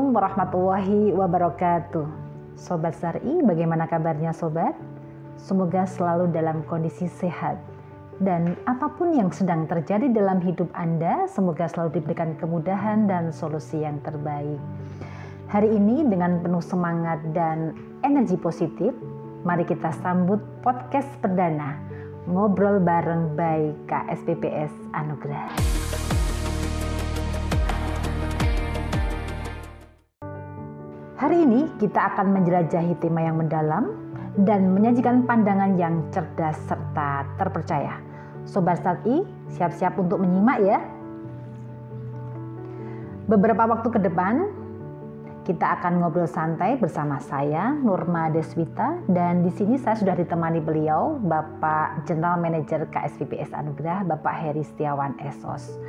Assalamualaikum warahmatullahi wabarakatuh. Sobat Syar'i, bagaimana kabarnya sobat? Semoga selalu dalam kondisi sehat. Dan apapun yang sedang terjadi dalam hidup Anda, semoga selalu diberikan kemudahan dan solusi yang terbaik. Hari ini dengan penuh semangat dan energi positif, mari kita sambut podcast perdana Ngobrol Bareng by KSPPS Anugerah. Hari ini kita akan menjelajahi tema yang mendalam dan menyajikan pandangan yang cerdas serta terpercaya. Sobat Syar'i, siap-siap untuk menyimak ya. Beberapa waktu ke depan, kita akan ngobrol santai bersama saya, Nurma Deswita, dan di sini saya sudah ditemani beliau, Bapak General Manager KSPPS Anugerah, Bapak Heri Setiawan SOS.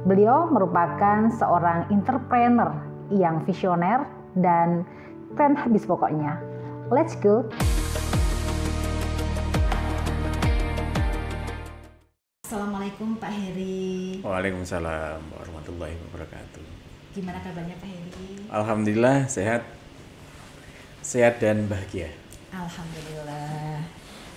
Beliau merupakan seorang entrepreneur yang visioner dan keren habis pokoknya. Let's go! Assalamualaikum Pak Heri. Waalaikumsalam warahmatullahi wabarakatuh. Gimana kabarnya Pak Heri? Alhamdulillah sehat dan bahagia. Alhamdulillah.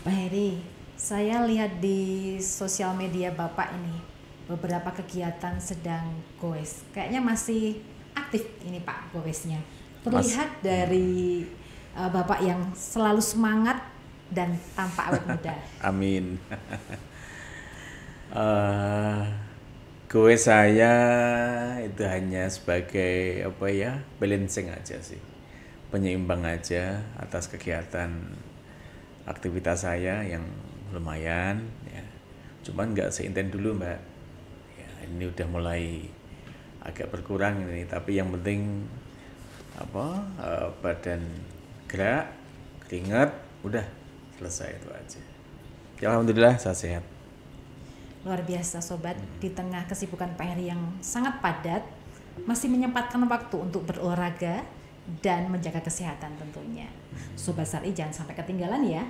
Pak Heri, saya lihat di sosial media Bapak ini beberapa kegiatan sedang goes. Kayaknya masih aktif ini Pak goesnya. Terlihat dari Bapak yang selalu semangat dan tampak awet muda. Amin. Gue saya itu hanya sebagai balancing aja sih, penyeimbang aja atas kegiatan aktivitas saya yang lumayan ya. Cuman nggak seintens dulu Mbak. Ya, ini udah mulai agak berkurang ini, tapi yang penting badan gerak, keringat, udah selesai itu aja. Ya, alhamdulillah saya sehat. Luar biasa sobat, di tengah kesibukan Pak Heri yang sangat padat, masih menyempatkan waktu untuk berolahraga dan menjaga kesehatan tentunya. Sobat Syar'i jangan sampai ketinggalan ya.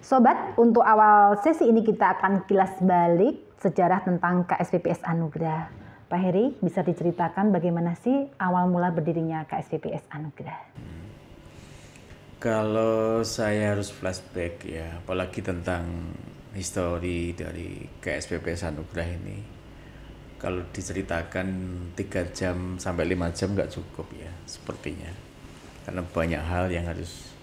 Sobat, untuk awal sesi ini kita akan kilas balik sejarah tentang KSPPS Anugerah. Pak Heri, bisa diceritakan bagaimana sih awal mula berdirinya KSPPS Anugerah? Kalau saya harus flashback ya, apalagi tentang histori dari KSPPS Anugerah ini, kalau diceritakan 3 jam sampai 5 jam nggak cukup ya sepertinya, karena banyak hal yang harus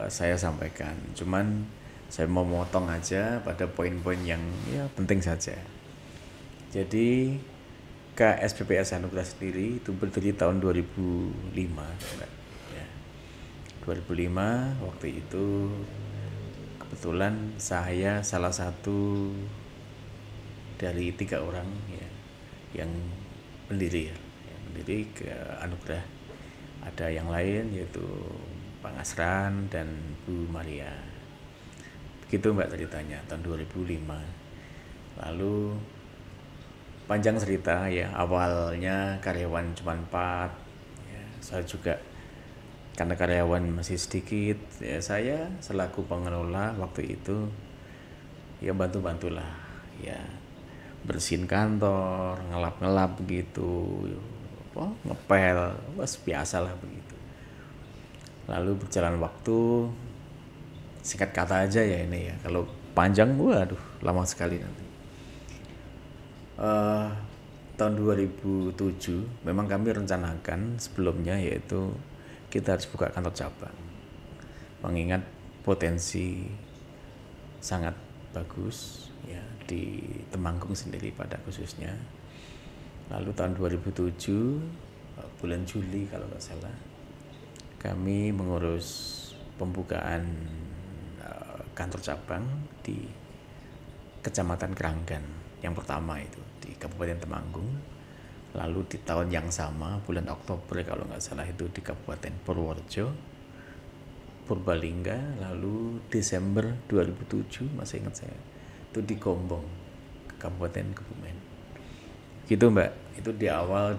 saya sampaikan. Cuman saya mau motong aja pada poin-poin yang ya penting saja. Jadi KSPPS Anugerah sendiri itu berdiri tahun 2005 ya. 2005 waktu itu kebetulan saya salah satu dari 3 orang ya yang pendiri ke Anugerah. Ada yang lain yaitu Pak Asran dan Bu Maria. Begitu Mbak ceritanya tahun 2005. Lalu panjang cerita ya, awalnya karyawan cuma 4 ya, saya juga karena karyawan masih sedikit ya, saya selaku pengelola waktu itu ya bantu-bantulah ya, bersihin kantor, ngelap-ngelap gitu, ngepel, biasalah begitu. Lalu berjalan waktu, singkat kata aja ya ini ya, kalau panjang waduh lama sekali nanti. Tahun 2007 memang kami rencanakan sebelumnya, yaitu kita harus buka kantor cabang, mengingat potensi sangat bagus ya di Temanggung sendiri pada khususnya. Lalu tahun 2007 bulan Juli kalau nggak salah, kami mengurus pembukaan kantor cabang di Kecamatan Keranggan yang pertama itu di Kabupaten Temanggung. Lalu di tahun yang sama bulan Oktober kalau nggak salah itu di Kabupaten Purworejo, Purbalingga. Lalu Desember 2007 masih ingat saya itu di Gombong, Kabupaten Kebumen. Gitu Mbak, itu di awal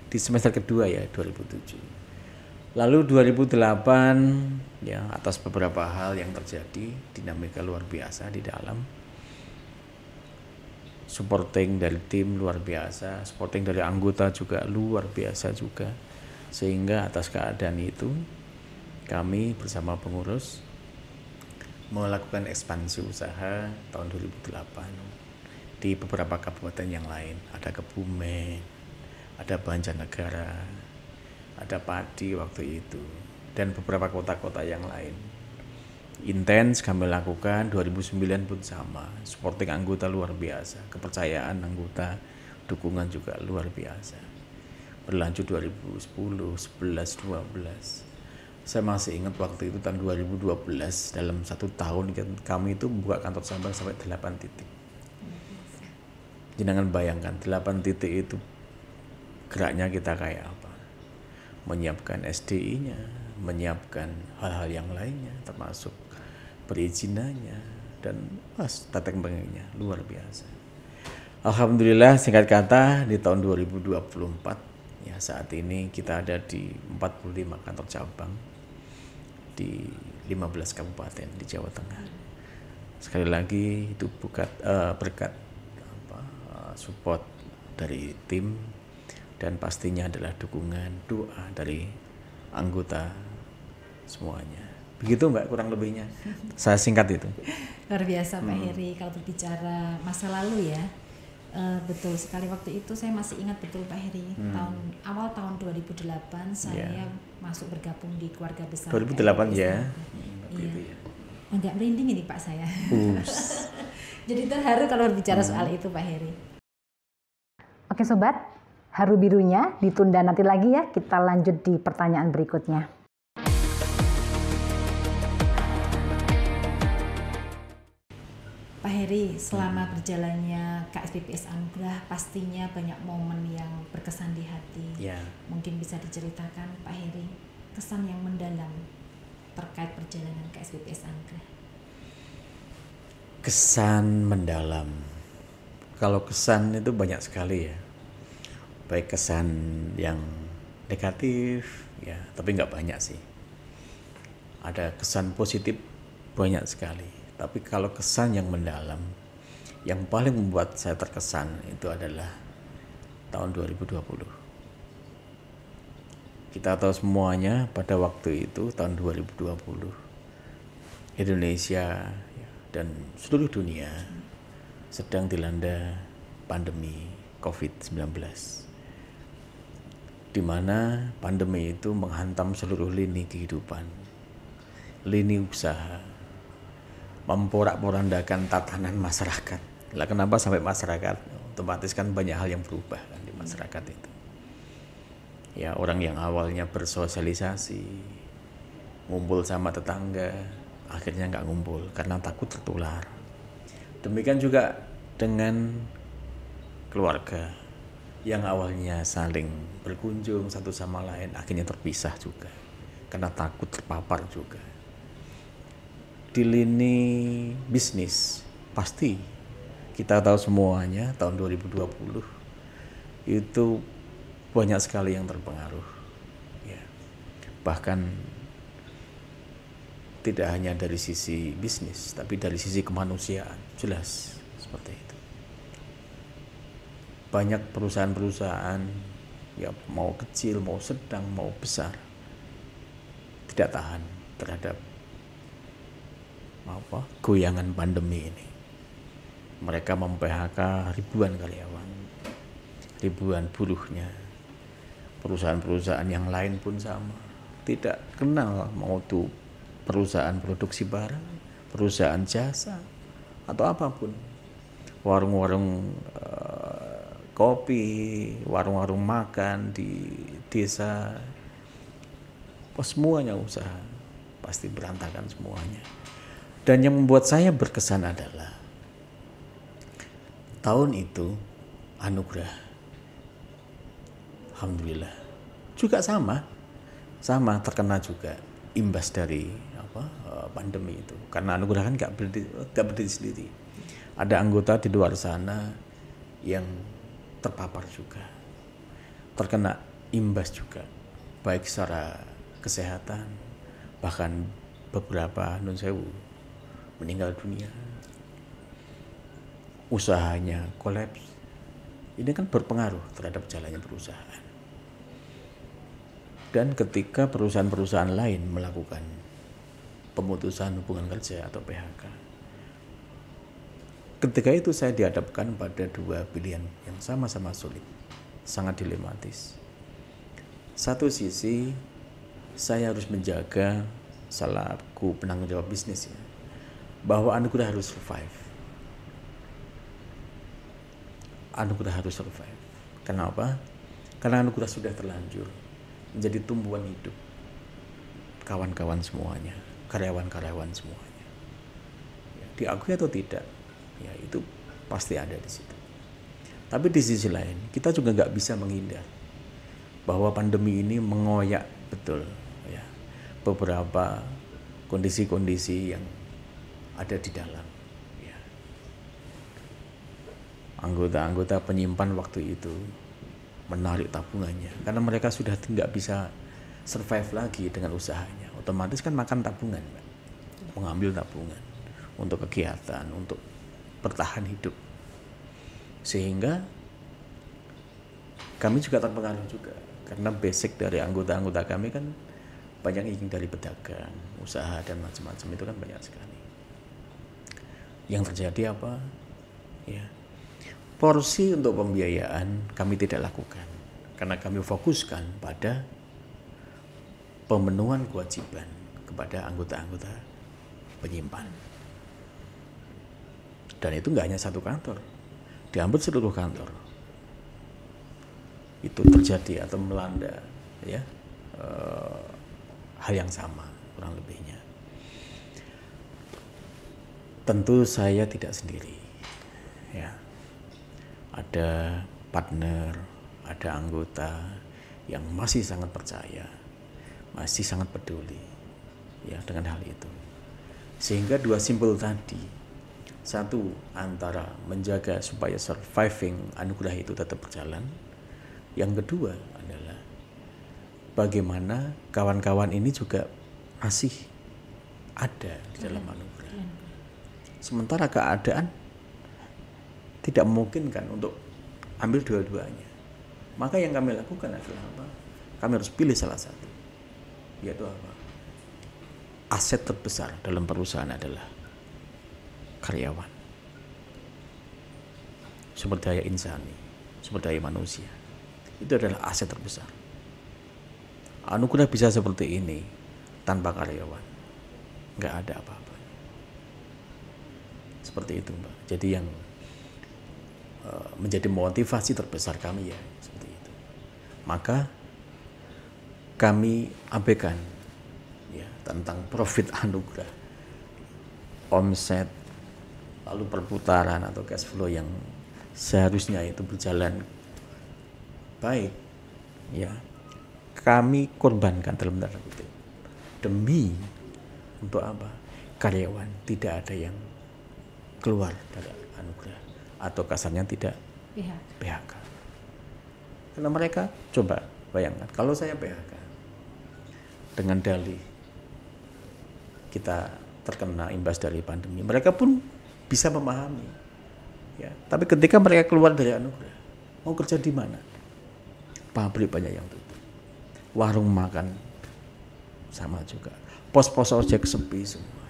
di semester kedua ya 2007. Lalu 2008 ya, atas beberapa hal yang terjadi, dinamika luar biasa di dalam, supporting dari tim luar biasa, supporting dari anggota juga luar biasa juga. Sehingga atas keadaan itu kami bersama pengurus melakukan ekspansi usaha tahun 2008 di beberapa kabupaten yang lain. Ada Kebumen, ada Banjarnegara, ada Pati waktu itu, dan beberapa kota-kota yang lain. Intens kami lakukan. 2009 pun sama, supporting anggota luar biasa, kepercayaan anggota, dukungan juga luar biasa. Berlanjut 2010, 11, 12. Saya masih ingat waktu itu tahun 2012, dalam 1 tahun kami itu membuka kantor cabang sampai 8 titik. Jangan bayangkan 8 titik itu geraknya kita kayak apa. Menyiapkan SDI-nya, menyiapkan hal-hal yang lainnya, termasuk perizinannya dan tata kembangnya luar biasa. Alhamdulillah, singkat kata, di tahun 2024 ya, saat ini kita ada di 45 kantor cabang di 15 kabupaten di Jawa Tengah. Sekali lagi itu berkat support dari tim, dan pastinya adalah dukungan doa dari anggota semuanya. Begitu Mbak kurang lebihnya. Saya singkat itu. Luar biasa Pak Heri. Kalau berbicara masa lalu ya, betul sekali. Waktu itu saya masih ingat betul Pak Heri. Awal tahun 2008 saya masuk bergabung di keluarga besar 2008 ya. Iya. Agak merinding ini Pak saya. Jadi terharu kalau berbicara soal itu Pak Heri. Oke sobat, haru birunya ditunda nanti lagi ya. Kita lanjut di pertanyaan berikutnya. Pak Heri, selama berjalannya KSPPS Anugerah pastinya banyak momen yang berkesan di hati. Ya. Mungkin bisa diceritakan Pak Heri, kesan yang mendalam terkait perjalanan KSPPS Anugerah. Kesan mendalam. Kalau kesan itu banyak sekali ya. Baik kesan yang negatif ya, tapi nggak banyak sih. Ada kesan positif banyak sekali. Tapi kalau kesan yang mendalam, yang paling membuat saya terkesan itu adalah tahun 2020. Kita tahu semuanya pada waktu itu tahun 2020 Indonesia dan seluruh dunia sedang dilanda pandemi COVID-19, di mana pandemi itu menghantam seluruh lini kehidupan, lini usaha, memporak-porandakan tatanan masyarakat. Lah kenapa sampai masyarakat? Otomatis kan banyak hal yang berubah kan di masyarakat itu. Ya, orang yang awalnya bersosialisasi, ngumpul sama tetangga, akhirnya nggak ngumpul karena takut tertular. Demikian juga dengan keluarga yang awalnya saling berkunjung satu sama lain, akhirnya terpisah juga karena takut terpapar juga. Di lini bisnis pasti kita tahu semuanya tahun 2020 itu banyak sekali yang terpengaruh ya. Bahkan tidak hanya dari sisi bisnis tapi dari sisi kemanusiaan, jelas seperti itu. Banyak perusahaan-perusahaan ya, mau kecil, mau sedang, mau besar, tidak tahan terhadap goyangan pandemi ini. Mereka mem-PHK ribuan karyawan, ribuan buruhnya. Perusahaan-perusahaan yang lain pun sama, tidak kenal mau itu perusahaan produksi barang, perusahaan jasa, atau apapun. Warung-warung kopi, warung-warung makan di desa, semuanya usaha pasti berantakan semuanya. Dan yang membuat saya berkesan adalah tahun itu anugerah, alhamdulillah juga sama terkena juga imbas dari pandemi itu. Karena anugerah kan nggak berdiri sendiri. Ada anggota di luar sana yang terpapar juga, terkena imbas juga, baik secara kesehatan, bahkan beberapa meninggal dunia. usahanya kolaps, ini kan berpengaruh terhadap jalannya perusahaan. Dan ketika perusahaan-perusahaan lain melakukan pemutusan hubungan kerja atau PHK, ketika itu saya dihadapkan pada dua pilihan yang sama-sama sulit, sangat dilematis. Satu sisi, saya harus menjaga selaku penanggung jawab bisnis ya, bahwa Anugerah harus survive. Anugerah harus survive. Kenapa? Karena Anugerah sudah terlanjur menjadi tumbuhan hidup kawan-kawan semuanya, karyawan-karyawan semuanya. Ya, diakui atau tidak, ya itu pasti ada di situ. Tapi di sisi lain, kita juga nggak bisa menghindar bahwa pandemi ini mengoyak betul ya beberapa kondisi-kondisi yang ada di dalam. Ya. Anggota-anggota penyimpan waktu itu menarik tabungannya karena mereka sudah tidak bisa survive lagi dengan usahanya. Otomatis kan makan tabungan, Mbak. Mengambil tabungan untuk kegiatan, untuk bertahan hidup. Sehingga kami juga terpengaruh juga karena basic dari anggota-anggota kami kan banyak yang dari pedagang, usaha dan macam-macam, itu kan banyak sekali. Yang terjadi apa? Ya. Porsi untuk pembiayaan kami tidak lakukan karena kami fokuskan pada pemenuhan kewajiban kepada anggota-anggota penyimpan. Dan itu nggak hanya satu kantor, di hampir seluruh kantor itu terjadi atau melanda ya hal yang sama kurang lebihnya. Tentu saya tidak sendiri ya. Ada partner, ada anggota yang masih sangat percaya, masih sangat peduli ya dengan hal itu. Sehingga dua simpul tadi, satu antara menjaga supaya surviving Anugerah itu tetap berjalan, yang kedua adalah bagaimana kawan-kawan ini juga masih ada di dalam Anugerah. Sementara keadaan tidak memungkinkan untuk ambil dua-duanya. Maka yang kami lakukan adalah apa? Kami harus pilih salah satu. Yaitu apa? Aset terbesar dalam perusahaan adalah karyawan. Sumber daya insani, sumber daya manusia. Itu adalah aset terbesar. Anugerah bisa seperti ini tanpa karyawan. Nggak ada apa-apa. Seperti itu, Mbak. Jadi yang menjadi motivasi terbesar kami ya seperti itu. Maka kami abaikan ya tentang profit Anugerah, omset, lalu perputaran atau cash flow yang seharusnya itu berjalan baik ya, kami korbankan dalam tanda kutip demi untuk apa? Karyawan tidak ada yang keluar dari Anugerah atau kasarnya tidak PHK. Karena mereka, coba bayangkan kalau saya PHK dengan dalih kita terkena imbas dari pandemi, mereka pun bisa memahami ya. Tapi ketika mereka keluar dari Anugerah, mau kerja di mana? Pabrik banyak yang tutup, warung makan sama juga, pos-pos ojek sepi semua.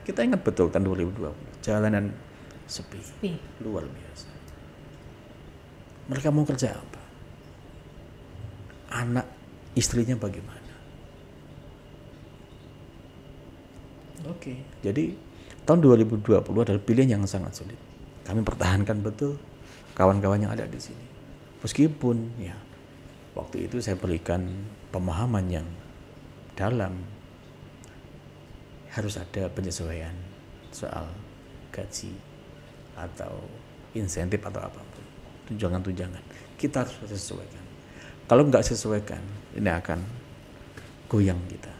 Kita ingat betul kan 2020 jalanan sepi, luar biasa. Mereka mau kerja apa? Anak istrinya bagaimana? Oke, jadi tahun 2020 adalah pilihan yang sangat sulit. Kami pertahankan betul kawan-kawan yang ada di sini. Meskipun ya waktu itu saya berikan pemahaman yang dalam, harus ada penyesuaian soal gaji atau insentif atau apapun, tunjangan-tunjangan. Kita harus sesuaikan. Kalau nggak sesuaikan, ini akan goyang kita.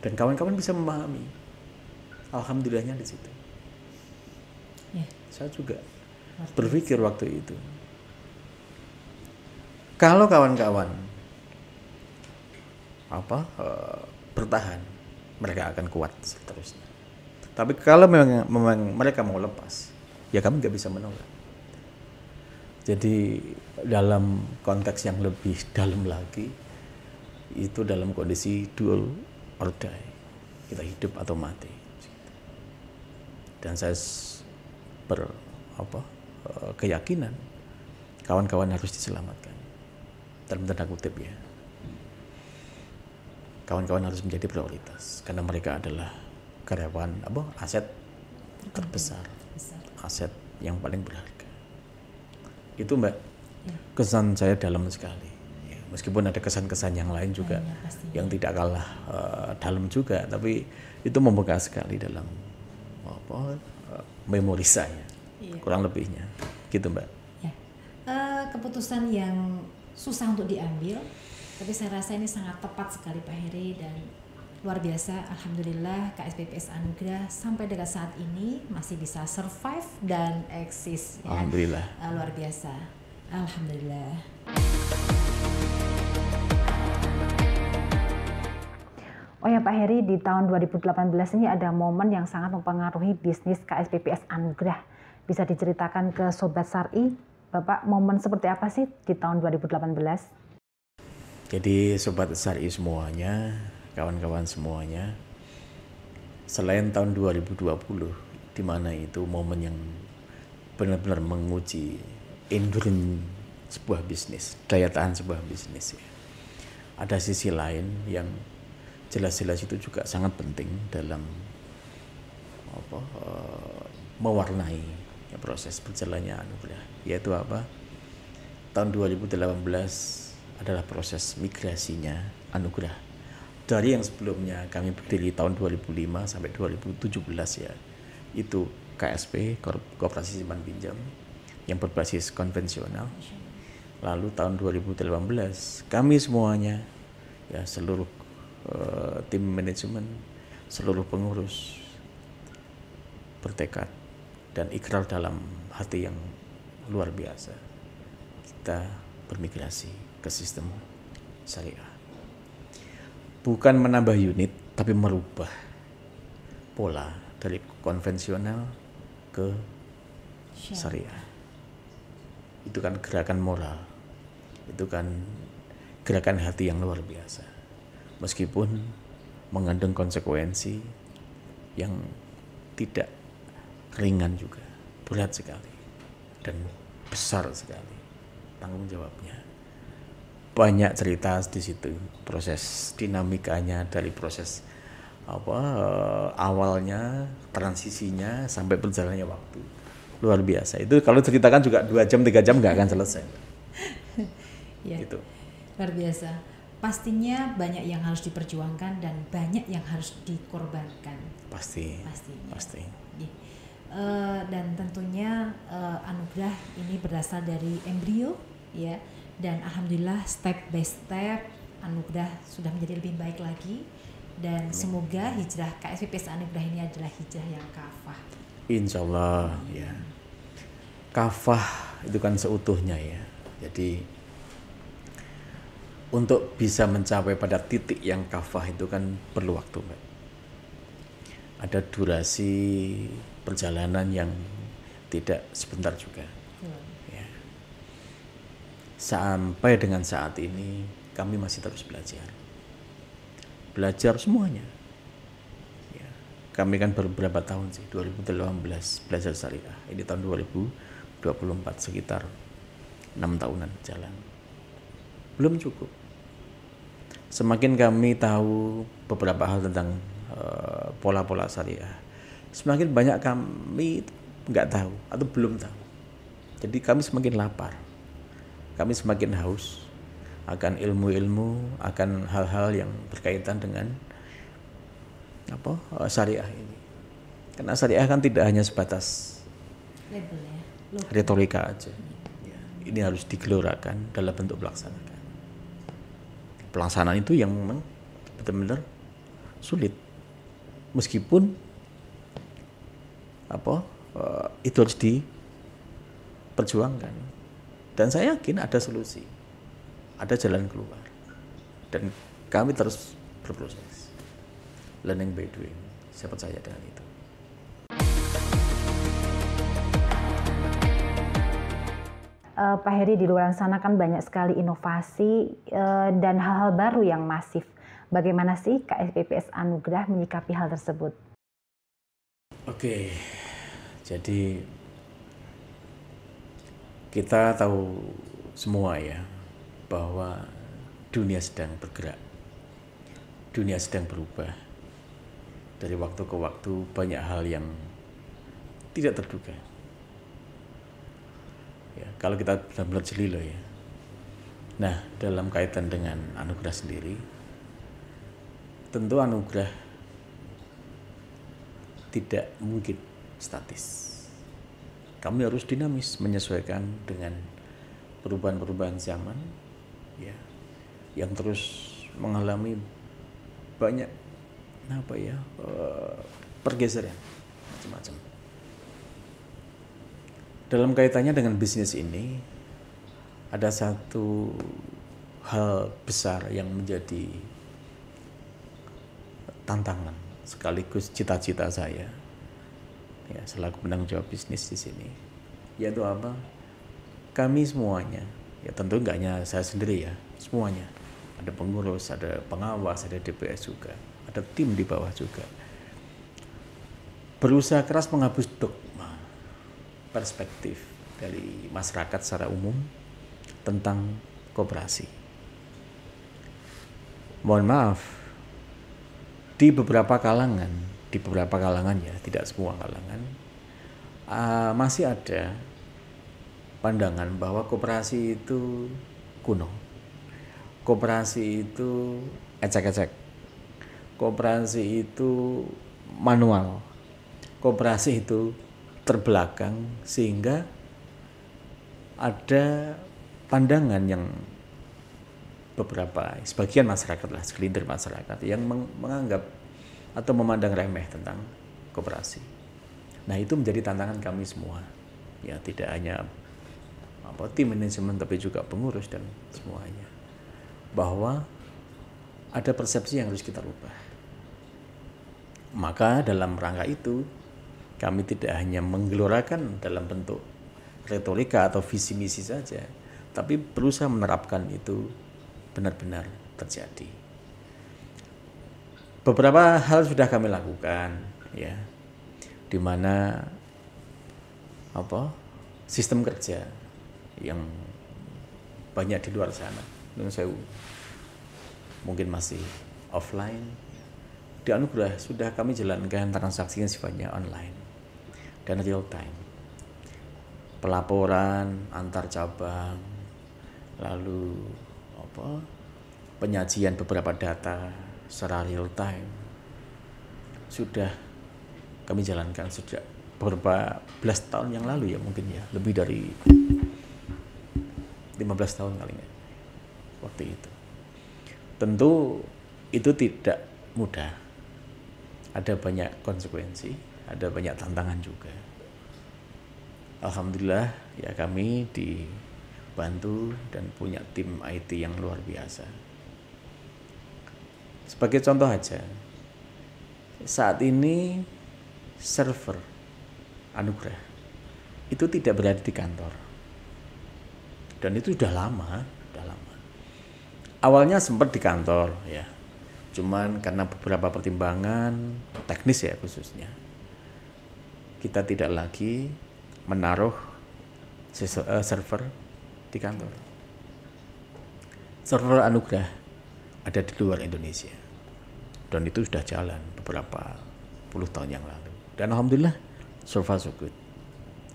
Dan kawan-kawan bisa memahami. Alhamdulillahnya di situ. Ya. Saya juga berpikir waktu itu, kalau kawan-kawan bertahan, mereka akan kuat seterusnya. Tapi kalau memang mereka mau lepas, ya kami nggak bisa menolak. Jadi dalam konteks yang lebih dalam lagi, itu dalam kondisi dual or die, kita hidup atau mati. Dan saya keyakinan kawan-kawan harus diselamatkan, dalam tanda kutip ya. Kawan-kawan harus menjadi prioritas karena mereka adalah karyawan aset terbesar, aset yang paling berharga. Itu Mbak, kesan saya dalam sekali. Ya, meskipun ada kesan-kesan yang lain juga yang tidak kalah dalam juga, tapi itu membekas sekali dalam memori saya, kurang lebihnya, gitu Mbak. Ya. Keputusan yang susah untuk diambil, tapi saya rasa ini sangat tepat sekali Pak Heri, dan luar biasa. Alhamdulillah KSPPS Anugerah sampai dengan saat ini masih bisa survive dan eksis. Ya. Alhamdulillah. Luar biasa. Alhamdulillah. Oh ya Pak Heri, di tahun 2018 ini ada momen yang sangat mempengaruhi bisnis KSPPS Anugerah. Bisa diceritakan ke Sobat Syar'i, Bapak, momen seperti apa sih di tahun 2018? Jadi Sobat Syar'i semuanya, kawan-kawan semuanya, selain tahun 2020, di mana itu momen yang benar-benar menguji endurance sebuah bisnis, daya tahan sebuah bisnis ya. Ada sisi lain yang jelas-jelas itu juga sangat penting dalam mewarnai proses berjalannya anugerah, yaitu tahun 2018 adalah proses migrasinya anugerah dari yang sebelumnya kami berdiri tahun 2005 sampai 2017 ya, itu KSP, Koperasi Simpan Pinjam yang berbasis konvensional. Lalu tahun 2018 kami semuanya ya, seluruh tim manajemen, seluruh pengurus bertekad dan ikrar dalam hati yang luar biasa, kita bermigrasi ke sistem syariah. Bukan menambah unit, tapi merubah pola dari konvensional ke syariah. Itu kan gerakan moral, itu kan gerakan hati yang luar biasa. Meskipun mengandung konsekuensi yang tidak ringan juga, berat sekali dan besar sekali tanggung jawabnya. Banyak cerita di situ, proses dinamikanya dari proses awalnya, transisinya sampai berjalannya waktu, luar biasa. Itu kalau ceritakan juga 2 jam 3 jam nggak akan selesai. Ya, gitu. Luar biasa. Pastinya banyak yang harus diperjuangkan dan banyak yang harus dikorbankan. Pasti. Ya. Dan tentunya anugerah ini berasal dari embrio, ya. Dan alhamdulillah step by step anugerah sudah menjadi lebih baik lagi. Dan semoga hijrah KSPPS Anugerah ini adalah hijrah yang kafah. Insya Allah ya. Kafah itu kan seutuhnya ya. Jadi untuk bisa mencapai pada titik yang kafah itu kan perlu waktu, Mbak. Ada durasi perjalanan yang tidak sebentar juga. Ya. Sampai dengan saat ini kami masih terus belajar semuanya. Ya. Kami kan baru berapa tahun sih, 2018 belajar syariah. Ini tahun 2024, sekitar 6 tahunan jalan. Belum cukup. Semakin kami tahu beberapa hal tentang pola-pola syariah, semakin banyak kami nggak tahu atau belum tahu. Jadi kami semakin lapar, kami semakin haus akan ilmu-ilmu, akan hal-hal yang berkaitan dengan syariah ini. Karena syariah kan tidak hanya sebatas retorika aja. Ya, ini harus digelorakan dalam bentuk pelaksanaan. Pelaksanaan itu yang memang benar-benar sulit, meskipun itu harus diperjuangkan, dan saya yakin ada solusi, ada jalan keluar, dan kami terus berproses, learning by doing. Saya percaya dengan itu. Pak Heri, di luar sana kan banyak sekali inovasi dan hal-hal baru yang masif. Bagaimana sih KSPPS Anugerah menyikapi hal tersebut? Oke, jadi kita tahu semua ya bahwa dunia sedang bergerak, dunia sedang berubah. Dari waktu ke waktu banyak hal yang tidak terduga. Ya, kalau kita benar-benar jeli loh ya. Nah, dalam kaitan dengan anugerah sendiri, tentu anugerah tidak mungkin statis. Kami harus dinamis, menyesuaikan dengan perubahan-perubahan zaman, ya, yang terus mengalami banyak pergeseran macam-macam. Dalam kaitannya dengan bisnis ini, ada satu hal besar yang menjadi tantangan sekaligus cita-cita saya, ya, selaku penanggung jawab bisnis di sini, yaitu apa? Kami semuanya, ya tentu enggak hanya saya sendiri ya, semuanya, ada pengurus, ada pengawas, ada DPS juga, ada tim di bawah juga, berusaha keras menghapus dogma perspektif dari masyarakat secara umum tentang koperasi. Mohon maaf, di beberapa kalangan ya, tidak semua kalangan, masih ada pandangan bahwa koperasi itu kuno, koperasi itu ecek-ecek, koperasi itu manual, koperasi itu terbelakang, sehingga ada pandangan yang sebagian masyarakat lah, segelintir masyarakat yang menganggap atau memandang remeh tentang koperasi. Nah, itu menjadi tantangan kami semua, ya, tidak hanya tim manajemen tapi juga pengurus dan semuanya, bahwa ada persepsi yang harus kita rubah. Maka dalam rangka itu kami tidak hanya menggelorakan dalam bentuk retorika atau visi misi saja, tapi berusaha menerapkan itu benar-benar terjadi. Beberapa hal sudah kami lakukan, ya, di mana sistem kerja yang banyak di luar sana, saya mungkin masih offline, di Anugerah sudah kami jalankan transaksinya sifatnya online dan real time. Pelaporan antar cabang, lalu penyajian beberapa data secara real time sudah kami jalankan sejak beberapa belas tahun yang lalu, ya, mungkin ya lebih dari 15 tahun kali ya waktu itu. Tentu itu tidak mudah, ada banyak konsekuensi, ada banyak tantangan juga. Alhamdulillah ya, kami dibantu dan punya tim IT yang luar biasa. Sebagai contoh aja, saat ini server Anugerah itu tidak berada di kantor, dan itu sudah lama. Awalnya sempat di kantor, ya, cuman karena beberapa pertimbangan teknis ya khususnya, kita tidak lagi menaruh server di kantor. Server Anugerah ada di luar Indonesia, dan itu sudah jalan beberapa puluh tahun yang lalu, dan alhamdulillah so far so good.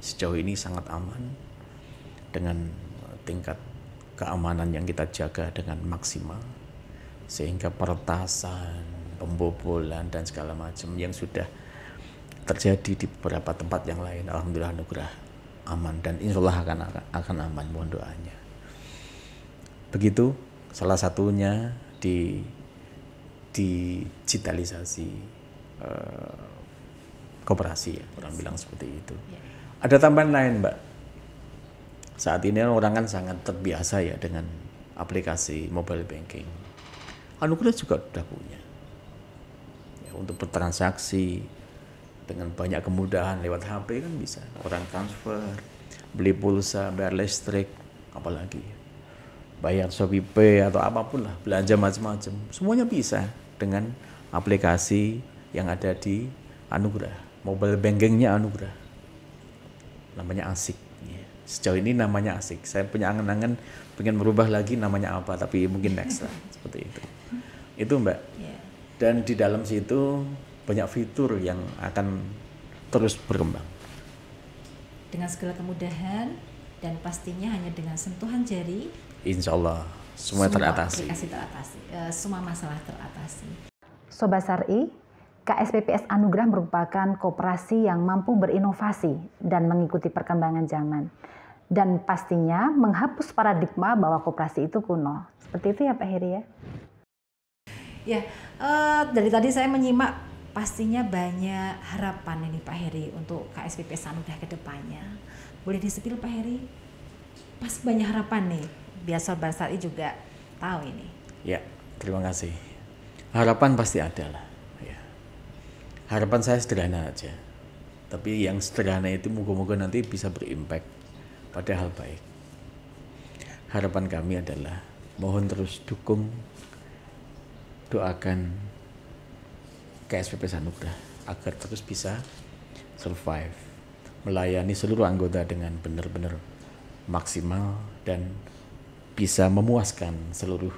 Sejauh ini sangat aman, dengan tingkat keamanan yang kita jaga dengan maksimal, sehingga peretasan, pembobolan dan segala macam yang sudah terjadi di beberapa tempat yang lain, alhamdulillah Anugerah aman, dan insya Allah akan aman, mohon doanya. Begitu salah satunya di digitalisasi koperasi, ya, orang bilang seperti itu. Ada tambahan lain, Mbak. Saat ini orang kan sangat terbiasa ya dengan aplikasi mobile banking. Anugerah juga sudah punya, ya, untuk bertransaksi dengan banyak kemudahan lewat HP kan bisa, orang transfer, beli pulsa, bayar listrik, apalagi bayar Shopee Pay atau apapun lah, belanja macam-macam, semuanya bisa dengan aplikasi yang ada di Anugerah. Mobile bankingnya Anugerah, namanya Asik. Sejauh ini namanya Asik. Saya punya angan-angan pengen merubah lagi namanya apa, tapi mungkin next lah. Seperti itu Mbak. Dan di dalam situ banyak fitur yang akan terus berkembang dengan segala kemudahan, dan pastinya hanya dengan sentuhan jari, insya Allah semua teratasi. Semua masalah teratasi. Sobat Syar'i, KSPPS Anugerah merupakan koperasi yang mampu berinovasi dan mengikuti perkembangan zaman. Dan pastinya menghapus paradigma bahwa koperasi itu kuno. Seperti itu ya Pak Heri ya? Ya, dari tadi saya menyimak, pastinya banyak harapan ini Pak Heri untuk KSPPS Anugerah ke depannya. Boleh disepil Pak Heri? Pasti banyak harapan nih, biar Sobat Syar'i juga tahu ini. Ya, terima kasih. Harapan pasti ada lah. Ya. Harapan saya sederhana aja. Tapi yang sederhana itu moga-moga nanti bisa berimpact pada hal baik. Harapan kami adalah mohon terus dukung, doakan KSPPS Anugerah agar terus bisa survive, melayani seluruh anggota dengan benar-benar maksimal dan bisa memuaskan seluruh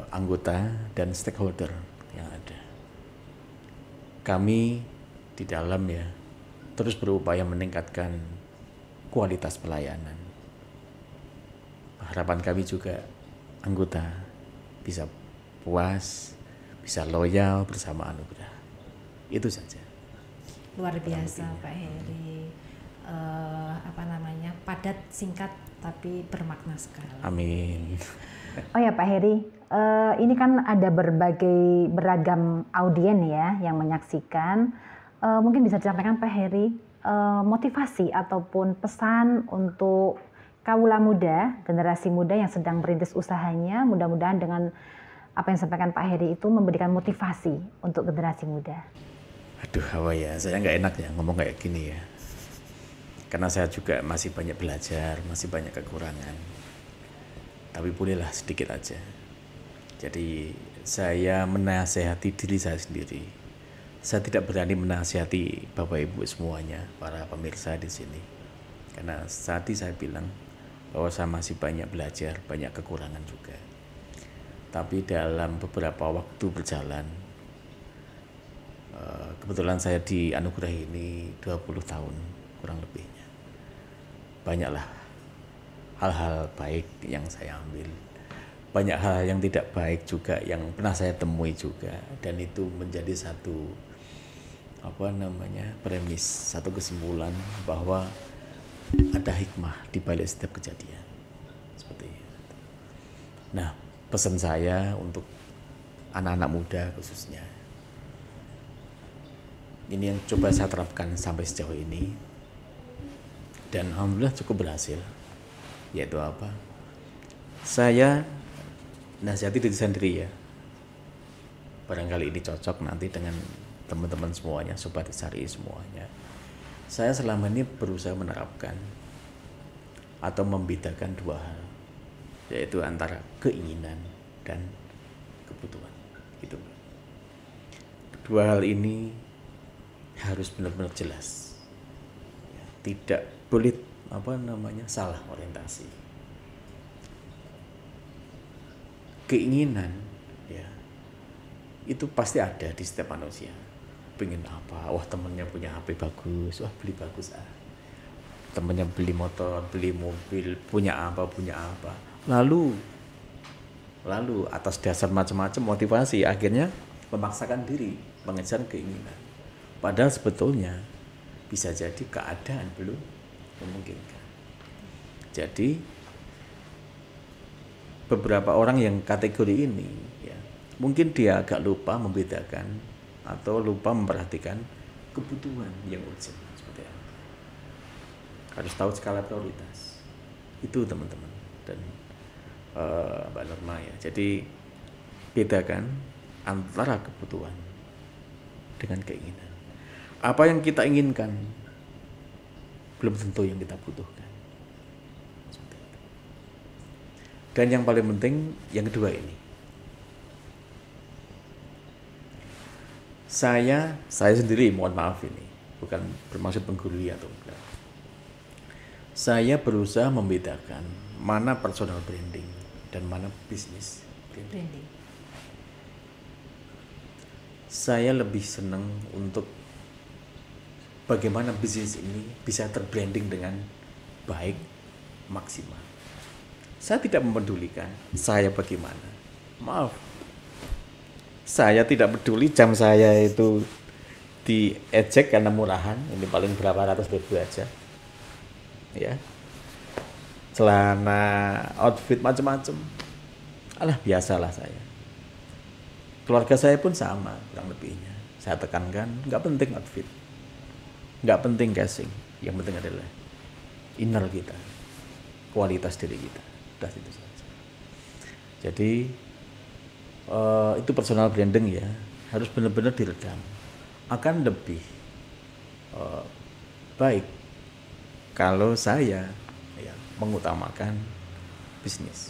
anggota dan stakeholder yang ada. Kami di dalam ya terus berupaya meningkatkan kualitas pelayanan. Harapan kami juga anggota bisa puas, bisa loyal bersama Anugerah. Itu saja. Luar biasa Pak Heri. Padat, singkat, tapi bermakna sekali. Amin. Oh ya Pak Heri, ini kan ada beragam audien ya yang menyaksikan. Mungkin bisa disampaikan Pak Heri, motivasi ataupun pesan untuk kaula muda, generasi muda yang sedang merintis usahanya, mudah-mudahan dengan apa yang disampaikan Pak Heri itu memberikan motivasi untuk generasi muda. Aduh, apa ya, saya nggak enak ya ngomong kayak gini ya. Karena saya juga masih banyak belajar, masih banyak kekurangan. Tapi bolehlah sedikit aja. Jadi saya menasehati diri saya sendiri. Saya tidak berani menasihati Bapak Ibu semuanya, para pemirsa di sini. Karena tadi saya bilang bahwa saya masih banyak belajar, banyak kekurangan juga. Tapi dalam beberapa waktu berjalan, kebetulan saya di Anugerah ini 20 tahun kurang lebihnya. Banyaklah hal-hal baik yang saya ambil. Banyak hal yang tidak baik juga yang pernah saya temui juga. Dan itu menjadi satu premis, satu kesimpulan bahwa ada hikmah di balik setiap kejadian. Seperti itu. Nah, pesan saya untuk anak-anak muda khususnya, ini yang coba saya terapkan sampai sejauh ini, dan alhamdulillah cukup berhasil. Yaitu apa? Saya nasihati diri sendiri ya. Barangkali ini cocok nanti dengan teman-teman semuanya, Sobat Syar'i semuanya. Saya selama ini berusaha menerapkan atau membedakan dua hal, yaitu antara keinginan dan kebutuhan. Gitu. Dua hal ini harus benar-benar jelas. Tidak boleh salah orientasi. Keinginan ya itu pasti ada di setiap manusia. Pengen apa? Wah, temennya punya HP bagus, wah beli bagus ah. Temennya beli motor, beli mobil, punya apa. Lalu atas dasar macam-macam motivasi akhirnya memaksakan diri mengejar keinginan. Padahal sebetulnya bisa jadi keadaan belum memungkinkan. Jadi beberapa orang yang kategori ini ya, mungkin dia agak lupa membedakan atau lupa memperhatikan kebutuhan yang urgent seperti apa. Harus tahu skala prioritas. Itu teman-teman dan Mbak Norma ya. Jadi bedakan antara kebutuhan dengan keinginan. Apa yang kita inginkan belum tentu yang kita butuhkan. Dan yang paling penting, yang kedua ini. Saya sendiri, mohon maaf ini, bukan bermaksud menggurui atau enggak. Saya berusaha membedakan mana personal branding dan mana bisnis branding. Saya lebih senang untuk bagaimana bisnis ini bisa terbranding dengan baik, maksimal. Saya tidak mempedulikan saya bagaimana. Maaf, saya tidak peduli jam saya itu diejek karena murahan, ini paling berapa ratus ribu aja. Ya, celana, outfit macam-macam. Alah, biasalah saya. Keluarga saya pun sama, kurang lebihnya. Saya tekankan, nggak penting outfit, nggak penting casing. Yang penting adalah inner kita, kualitas diri kita. Udah itu saja. Jadi itu personal branding ya, harus benar-benar diredam. Akan lebih baik kalau saya ya, mengutamakan bisnis.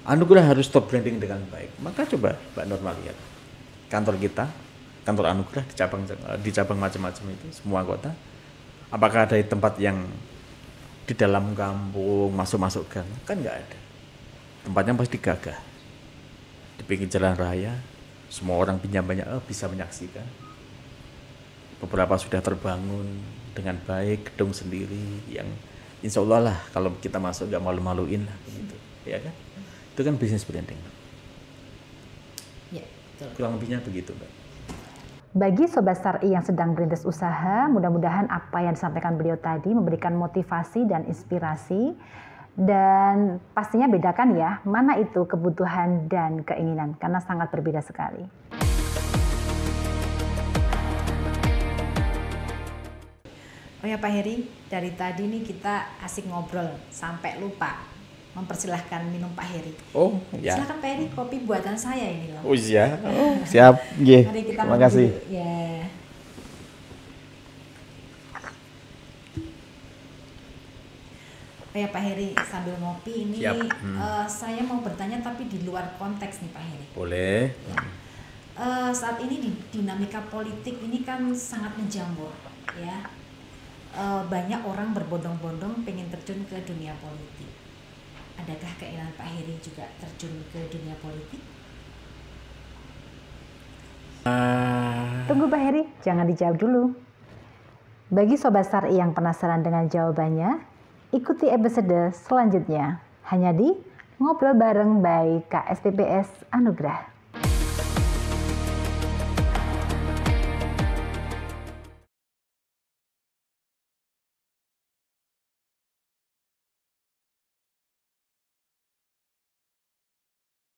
Anugerah harus top branding dengan baik. Maka coba Mbak Norma lihat kantor kita, kantor Anugerah di cabang macam-macam itu, semua kota. Apakah ada tempat yang di dalam kampung masuk gang? Kan nggak ada. Tempatnya pasti gagah. Di pinggir jalan raya, semua orang pinjamannya bisa menyaksikan. Beberapa sudah terbangun dengan baik, gedung sendiri yang insya Allah lah kalau kita masuk nggak malu-maluin lah begitu, ya kan? Itu kan bisnis branding. Ya, betul. Kurang lebihnya begitu, Mbak. Bagi Sobat Syar'i yang sedang berintis usaha, mudah-mudahan apa yang disampaikan beliau tadi memberikan motivasi dan inspirasi. Dan pastinya bedakan ya, mana itu kebutuhan dan keinginan, karena sangat berbeda sekali. Oh ya Pak Heri, dari tadi nih kita asik ngobrol sampai lupa mempersilahkan minum Pak Heri. Oh ya. Silakan Pak Heri, kopi buatan saya ini loh. Oh iya, siap. Yeah. Mari kita Terima kasih. Ya. Oh ya Pak Heri, sambil ngopi ini saya mau bertanya tapi di luar konteks nih Pak Heri. Boleh. Ya. Saat ini dinamika politik ini kan sangat menjamur, ya. Banyak orang berbondong-bondong pengen terjun ke dunia politik. Adakah keinginan Pak Heri juga terjun ke dunia politik? Tunggu Pak Heri, jangan dijawab dulu. Bagi Sobat Syar'i yang penasaran dengan jawabannya, ikuti episode selanjutnya hanya di Ngobrol Bareng by KSPPS Anugerah.